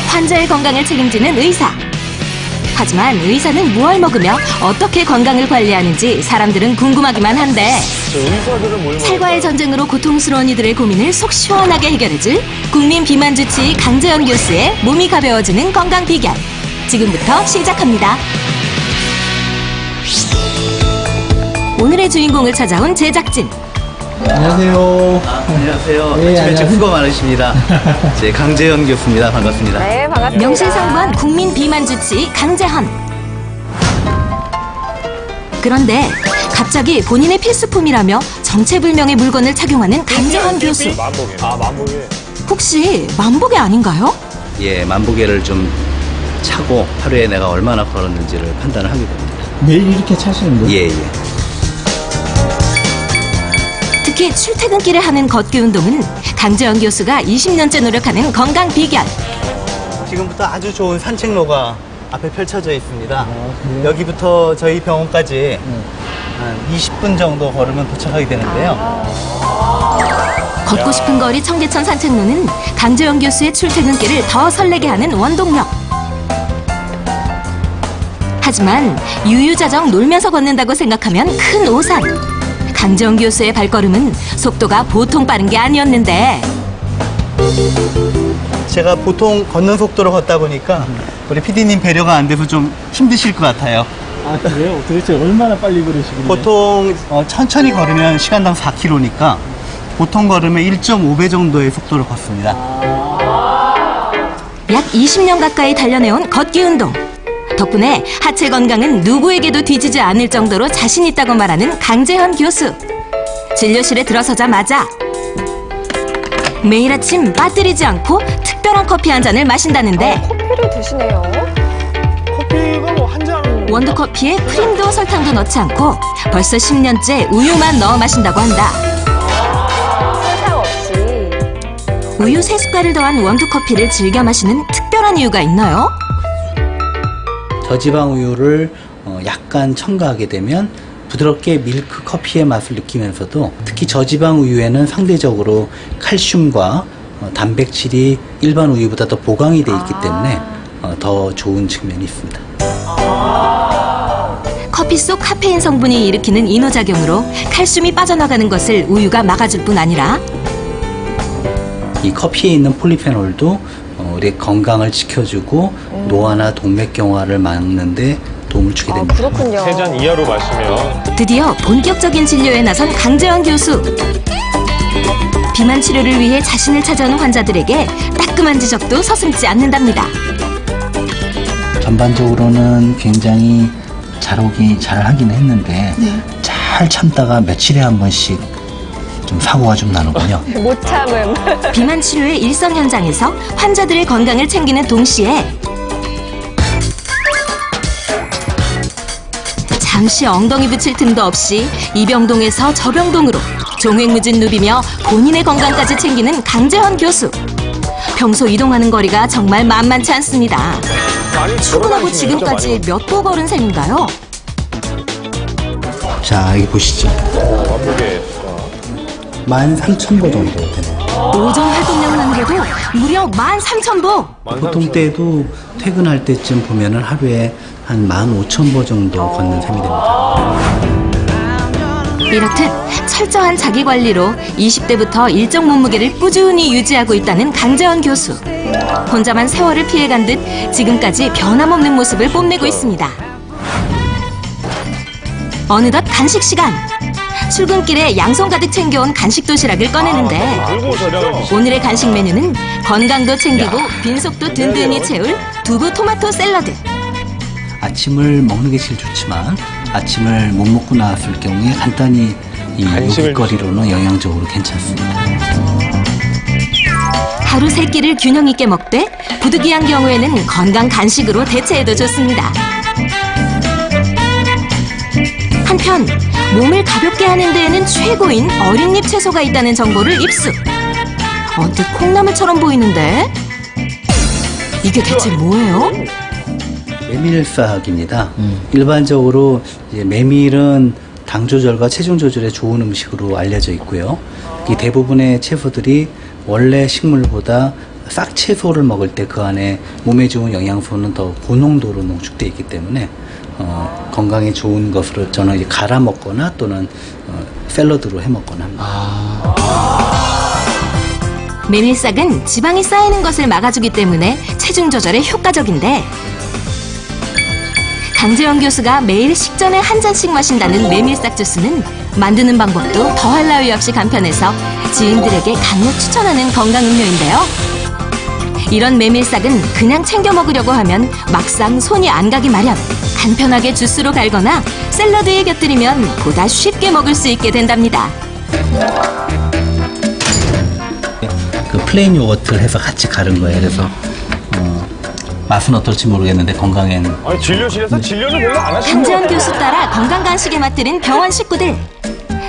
환자의 건강을 책임지는 의사. 하지만 의사는 무얼 먹으며 어떻게 건강을 관리하는지 사람들은 궁금하기만 한데 살과의 전쟁으로 고통스러운 이들의 고민을 속 시원하게 해결해줄 국민 비만 주치의 강재현 교수의 몸이 가벼워지는 건강 비결. 지금부터 시작합니다. 오늘의 주인공을 찾아온 제작진. 안녕하세요. 안녕하세요. 네, 아침에 수고 많으십니다. 제 강재현 교수입니다. 반갑습니다. 네, 반갑습니다. 명실상부한 국민 비만 주치의 강재현. 그런데 갑자기 본인의 필수품이라며 정체불명의 물건을 착용하는 강재현 교수. 만보계. 아, 만보계. 혹시 만보계 아닌가요? 예, 만보계를 좀 차고 하루에 내가 얼마나 걸었는지를 판단을 하게 됩니다. 매일 이렇게 차시는 거예요? 예, 예. 특히 출퇴근길에 하는 걷기 운동은 강재현 교수가 20년째 노력하는 건강 비결. 지금부터 아주 좋은 산책로가 앞에 펼쳐져 있습니다. 그래요? 여기부터 저희 병원까지 한 20분 정도 걸으면 도착하게 되는데요. 걷고 싶은 거리 청계천 산책로는 강재현 교수의 출퇴근길을 더 설레게 하는 원동력. 하지만 유유자적 놀면서 걷는다고 생각하면 큰 오산. 강재현 교수의 발걸음은 속도가 보통 빠른 게 아니었는데 제가 보통 걷는 속도로 걷다 보니까 우리 PD님 배려가 안 돼서 좀 힘드실 것 같아요. 아, 그래요? 도대체 얼마나 빨리 걸으시길래? 보통 천천히 걸으면 시간당 4km니까 보통 걸으면 1.5배 정도의 속도를 걷습니다. 약 20년 가까이 단련해온 걷기 운동. 덕분에 하체 건강은 누구에게도 뒤지지 않을 정도로 자신 있다고 말하는 강재현 교수. 진료실에 들어서자마자 매일 아침 빠뜨리지 않고 특별한 커피 한 잔을 마신다는데 커피를 드시네요. 커피가 뭐 한 잔. 원두커피에 프림도 설탕도 넣지 않고 벌써 10년째 우유만 넣어 마신다고 한다. 설탕 없이. 우유 3숟갈을 더한 원두커피를 즐겨 마시는 특별한 이유가 있나요? 저지방 우유를 약간 첨가하게 되면 부드럽게 밀크 커피의 맛을 느끼면서도 특히 저지방 우유에는 상대적으로 칼슘과 단백질이 일반 우유보다 더 보강이 되어 있기 때문에 더 좋은 측면이 있습니다. 커피 속 카페인 성분이 일으키는 이노작용으로 칼슘이 빠져나가는 것을 우유가 막아줄 뿐 아니라 이 커피에 있는 폴리페놀도 우리 건강을 지켜주고 노화나 동맥경화를 막는 데 도움을 주게 됩니다. 그렇군요. 3잔 이하로 마시면. 드디어 본격적인 진료에 나선 강재현 교수. 비만 치료를 위해 자신을 찾아오는 환자들에게 따끔한 지적도 서슴지 않는답니다. 전반적으로는 굉장히 잘 하긴 했는데 잘 참다가 며칠에 한 번씩 좀 사고가 좀 나는군요. 못 참음. 비만 치료의 일선 현장에서 환자들의 건강을 챙기는 동시에 잠시 엉덩이 붙일 틈도 없이 이 병동에서 저 병동으로 종횡무진 누비며 본인의 건강까지 챙기는 강재현 교수. 평소 이동하는 거리가 정말 만만치 않습니다. 출근하고 지금까지 몇 도 걸은 셈인가요? 자, 여기 보시죠. 만보계. 13,000보 정도 되네요. 오전 활동량만으로도 무려 13,000보! 보통 때도 퇴근할 때쯤 보면은 하루에 한 15,000보 정도 걷는 셈이 됩니다. 이렇듯 철저한 자기관리로 20대부터 일정 몸무게를 꾸준히 유지하고 있다는 강재현 교수. 혼자만 세월을 피해간 듯 지금까지 변함없는 모습을 뽐내고 있습니다. 어느덧 간식 시간. 출근길에 양손 가득 챙겨온 간식 도시락을 꺼내는데 들고 오셨죠? 오늘의 간식 메뉴는 건강도 챙기고 빈속도 든든히 채울 두부 토마토 샐러드. 아침을 먹는 게 제일 좋지만 아침을 못 먹고 나왔을 경우에 간단히 이 간식을 요깃거리로는 영양적으로 괜찮습니다. 하루 3끼를 균형 있게 먹되 부득이한 경우에는 건강 간식으로 대체해도 좋습니다. 한편 몸을 가볍게 하는 데에는 최고인 어린잎 채소가 있다는 정보를 입수. 언뜻 콩나물처럼 보이는데 이게 대체 뭐예요? 메밀쌀입니다. 일반적으로 이제 메밀은 당 조절과 체중 조절에 좋은 음식으로 알려져 있고요. 이 대부분의 채소들이 원래 식물보다 싹채소를 먹을 때 그 안에 몸에 좋은 영양소는 더 고농도로 농축되어 있기 때문에 건강에 좋은 것으로 저는 이제 갈아 먹거나 또는 샐러드로 해 먹거나 합니다. 메밀싹은 지방이 쌓이는 것을 막아주기 때문에 체중 조절에 효과적인데 강재원 교수가 매일 식전에 한 잔씩 마신다는 메밀싹 주스는 만드는 방법도 더할 나위 없이 간편해서 지인들에게 강력 추천하는 건강 음료인데요. 이런 메밀싹은 그냥 챙겨 먹으려고 하면 막상 손이 안 가기 마련. 간편하게 주스로 갈거나 샐러드에 곁들이면 보다 쉽게 먹을 수 있게 된답니다. 그 플레인 요거트를 해서 같이 가른 거예요. 그래서 맛은 어떨지 모르겠는데 건강엔 아니 진료실에서 진료를 별로 안 하시는 강재원 것 교수 따라 건강 간식에 맛들인 병원 식구들.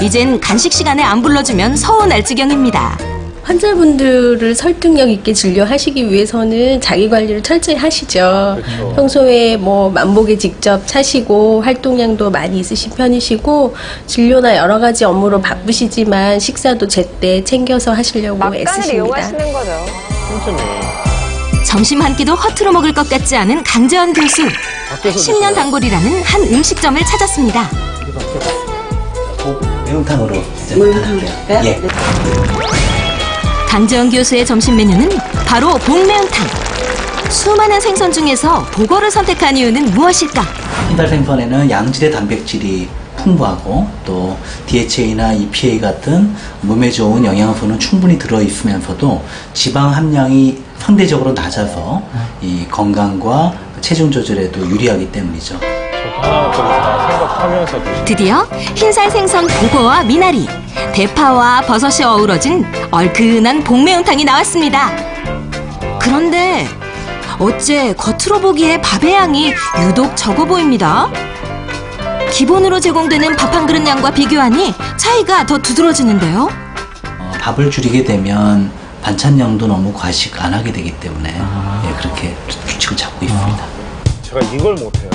이젠 간식 시간에 안 불러주면 서운할 지경입니다. 환자분들을 설득력 있게 진료하시기 위해서는 자기 관리를 철저히 하시죠. 그렇죠. 평소에 뭐 만보게 직접 차시고 활동량도 많이 있으신 편이시고 진료나 여러 가지 업무로 바쁘시지만 식사도 제때 챙겨서 하시려고 막간을 애쓰십니다. 이용하시는 거죠. 틈틈이. 점심 한 끼도 허투루 먹을 것 같지 않은 강재원 교수. 10년 단골이라는 한 음식점을 찾았습니다. 매운탕으로. 매운탕으로? 예. 강재원 교수의 점심 메뉴는 바로 복매운탕. 수많은 생선 중에서 복어를 선택한 이유는 무엇일까? 흰살 생선에는 양질의 단백질이 풍부하고 또 DHA나 EPA 같은 몸에 좋은 영양소는 충분히 들어있으면서도 지방 함량이 상대적으로 낮아서 이 건강과 체중 조절에도 유리하기 때문이죠. 하나부터 다 생각하면서 드시는. 드디어 흰살 생선 복어와 미나리, 대파와 버섯이 어우러진 얼큰한 복매운탕이 나왔습니다. 그런데 어째 겉으로 보기에 밥의 양이 유독 적어 보입니다. 기본으로 제공되는 밥 한 그릇 양과 비교하니 차이가 더 두드러지는데요. 밥을 줄이게 되면 반찬량도 너무 과식 안 하게 되기 때문에 예, 그렇게 규칙을 잡고 있습니다. 제가 이걸 못해요.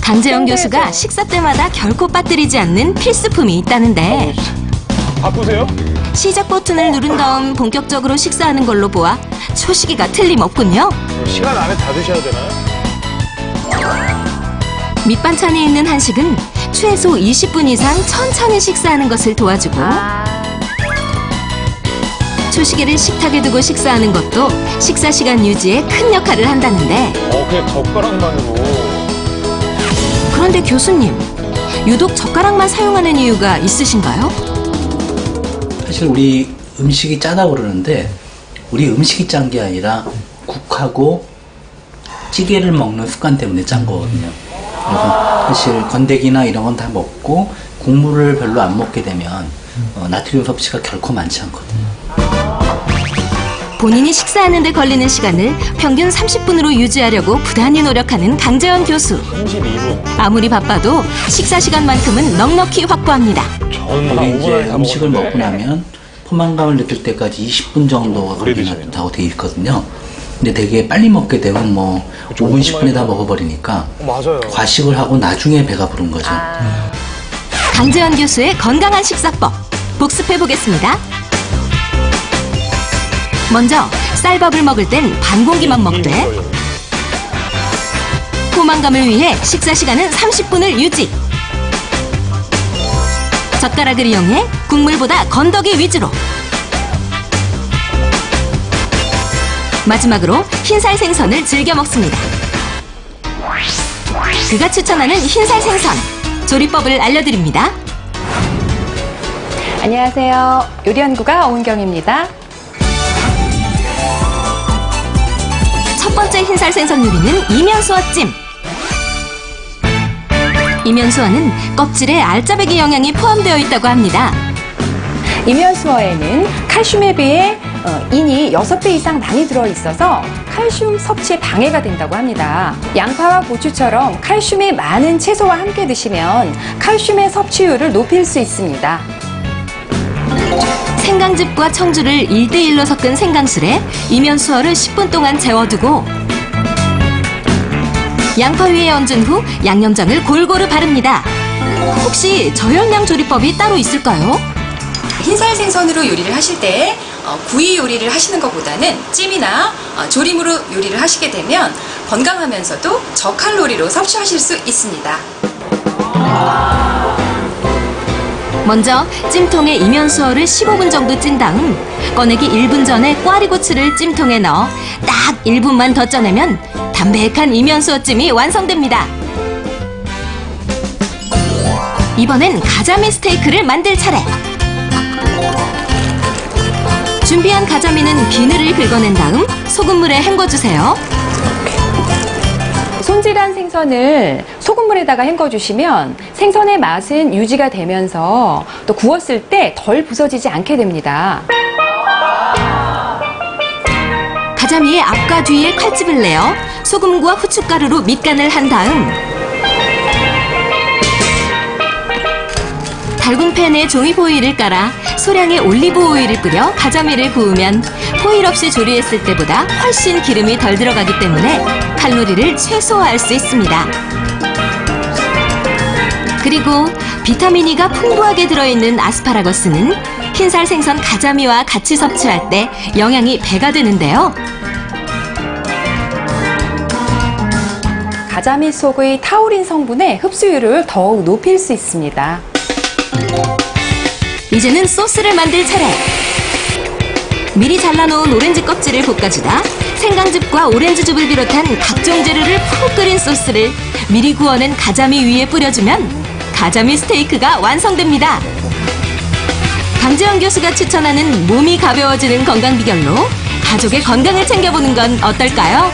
강재원 교수가 식사 때마다 결코 빠뜨리지 않는 필수품이 있다는데 바쁘세요? 시작 버튼을 누른 다음 본격적으로 식사하는 걸로 보아 초식이가 틀림없군요. 시간 안에 다 드셔야 되나요? 밑반찬이 있는 한식은 최소 20분 이상 천천히 식사하는 것을 도와주고 초시계를 식탁에 두고 식사하는 것도 식사 시간 유지에 큰 역할을 한다는데 그냥 젓가락만으로. 그런데 교수님, 유독 젓가락만 사용하는 이유가 있으신가요? 사실 우리 음식이 짜다고 그러는데 우리 음식이 짠 게 아니라 국하고 찌개를 먹는 습관 때문에 짠 거거든요. 그래서 사실 건더기나 이런 건 다 먹고 국물을 별로 안 먹게 되면 나트륨 섭취가 결코 많지 않거든요. 본인이 식사하는 데 걸리는 시간을 평균 30분으로 유지하려고 부단히 노력하는 강재원 교수. 32분. 아무리 바빠도 식사 시간만큼은 넉넉히 확보합니다. 우리 이제 음식을 먹고 나면 포만감을 느낄 때까지 20분 정도가 걸린다고 돼 있거든요. 근데 되게 빨리 먹게 되면 뭐 5분, 10분에 다 먹어버리니까 맞아요. 과식을 하고 나중에 배가 부른 거죠. 강재원 교수의 건강한 식사법 복습해 보겠습니다. 먼저 쌀밥을 먹을 땐 반 공기만 먹되 포만감을 위해 식사 시간은 30분을 유지. 젓가락을 이용해 국물보다 건더기 위주로. 마지막으로 흰살 생선을 즐겨 먹습니다. 그가 추천하는 흰살 생선 조리법을 알려드립니다. 안녕하세요. 요리연구가 오은경입니다. 첫 번째 흰살 생선 요리는 이면수어찜. 이면수어는 껍질에 알짜배기 영양이 포함되어 있다고 합니다. 이면수어에는 칼슘에 비해 인이 6배 이상 많이 들어있어서 칼슘 섭취에 방해가 된다고 합니다. 양파와 고추처럼 칼슘이 많은 채소와 함께 드시면 칼슘의 섭취율을 높일 수 있습니다. 생강즙과 청주를 1대1로 섞은 생강술에 이면수어를 10분 동안 재워두고 양파 위에 얹은 후 양념장을 골고루 바릅니다. 혹시 저열량 조리법이 따로 있을까요? 흰살 생선으로 요리를 하실 때 구이 요리를 하시는 것보다는 찜이나 조림으로 요리를 하시게 되면 건강하면서도 저칼로리로 섭취하실 수 있습니다. 먼저 찜통에 이면수어를 15분 정도 찐 다음 꺼내기 1분 전에 꽈리고추를 찜통에 넣어 딱 1분만 더 쪄내면 담백한 이면수어찜이 완성됩니다. 이번엔 가자미 스테이크를 만들 차례. 준비한 가자미는 비늘을 긁어낸 다음 소금물에 헹궈주세요. 손질한 생선을 소금물에다가 헹궈주시면 생선의 맛은 유지가 되면서 또 구웠을 때 덜 부서지지 않게 됩니다. 가자미의 앞과 뒤에 칼집을 내어 소금과 후춧가루로 밑간을 한 다음 달군 팬에 종이 포일을 깔아 소량의 올리브 오일을 뿌려 가자미를 구우면 포일 없이 조리했을 때보다 훨씬 기름이 덜 들어가기 때문에 칼로리를 최소화할 수 있습니다. 그리고 비타민 E가 풍부하게 들어있는 아스파라거스는 흰살 생선 가자미와 같이 섭취할 때 영양이 배가 되는데요. 가자미 속의 타우린 성분의 흡수율을 더욱 높일 수 있습니다. 이제는 소스를 만들 차례. 미리 잘라놓은 오렌지 껍질을 볶아주다 생강즙과 오렌지즙을 비롯한 각종 재료를 푹 끓인 소스를 미리 구워낸 가자미 위에 뿌려주면 가자미 스테이크가 완성됩니다. 강재영 교수가 추천하는 몸이 가벼워지는 건강 비결로 가족의 건강을 챙겨보는 건 어떨까요?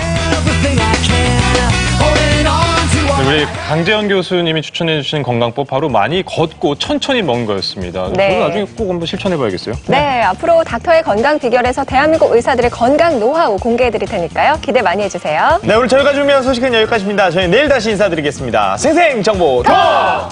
우리 강재현 교수님이 추천해주신 건강법 바로 많이 걷고 천천히 먹는 거였습니다. 네. 저는 나중에 꼭 한번 실천해봐야겠어요. 네, 앞으로 닥터의 건강 비결에서 대한민국 의사들의 건강 노하우 공개해드릴 테니까요. 기대 많이 해주세요. 네, 오늘 저희가 준비한 소식은 여기까지입니다. 저희 내일 다시 인사드리겠습니다. 생생정보 더!